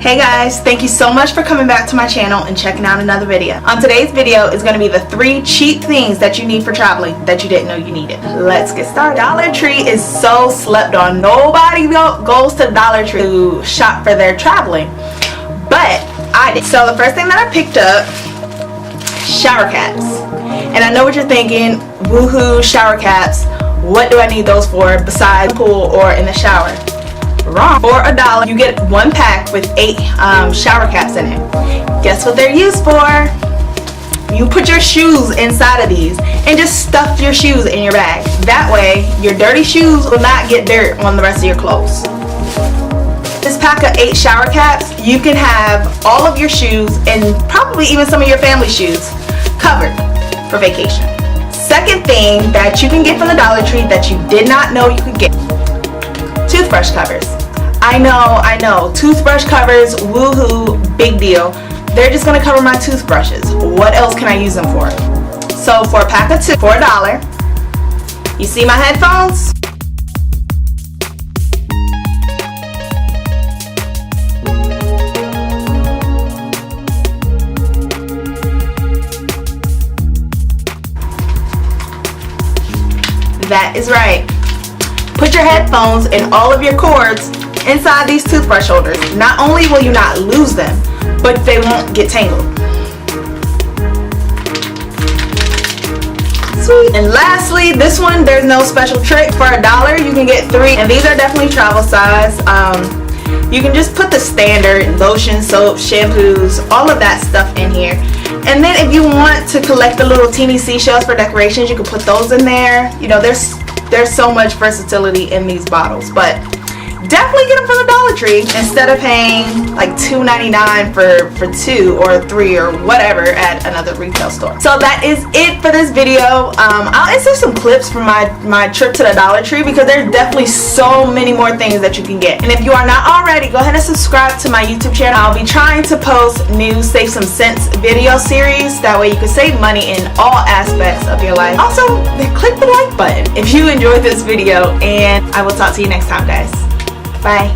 Hey guys, thank you so much for coming back to my channel and checking out another video. On today's video is going to be the 3 cheap things that you need for traveling that you didn't know you needed. Let's get started. Dollar Tree is so slept on. Nobody goes to Dollar Tree to shop for their traveling, but I did. So the first thing that I picked up, shower caps. And I know what you're thinking, woohoo, shower caps. What do I need those for besides the pool or in the shower? Wrong. For $1 you get 1 pack with 8 shower caps in it. Guess what they're used for? You put your shoes inside of these and just stuff your shoes in your bag. That way your dirty shoes will not get dirt on the rest of your clothes. This pack of 8 shower caps, you can have all of your shoes and probably even some of your family shoes covered for vacation. Second thing that you can get from the Dollar Tree that you did not know you could get: toothbrush covers. I know, toothbrush covers, woohoo, big deal. They're just gonna cover my toothbrushes. What else can I use them for? So for a pack of 2 for $1, you see my headphones? That is right. Put your headphones and all of your cords inside these toothbrush holders. Not only will you not lose them, but they won't get tangled. Sweet. And lastly, this one, there's no special trick. For $1 you can get 3, and these are definitely travel size. You can just put the standard lotion, soap, shampoos, all of that stuff in here. And then if you want to collect the little teeny seashells for decorations, you can put those in there. You know, there's so much versatility in these bottles, but definitely get them from the Dollar Tree instead of paying like $2.99 for 2 or 3 or whatever at another retail store. So that is it for this video. I'll insert some clips from my trip to the Dollar Tree because there's definitely so many more things that you can get. And if you are not already, go ahead and subscribe to my YouTube channel. I'll be trying to post new Save Some Cents video series. That way you can save money in all aspects of your life. Also, click the like button if you enjoyed this video, and I will talk to you next time, guys. Bye.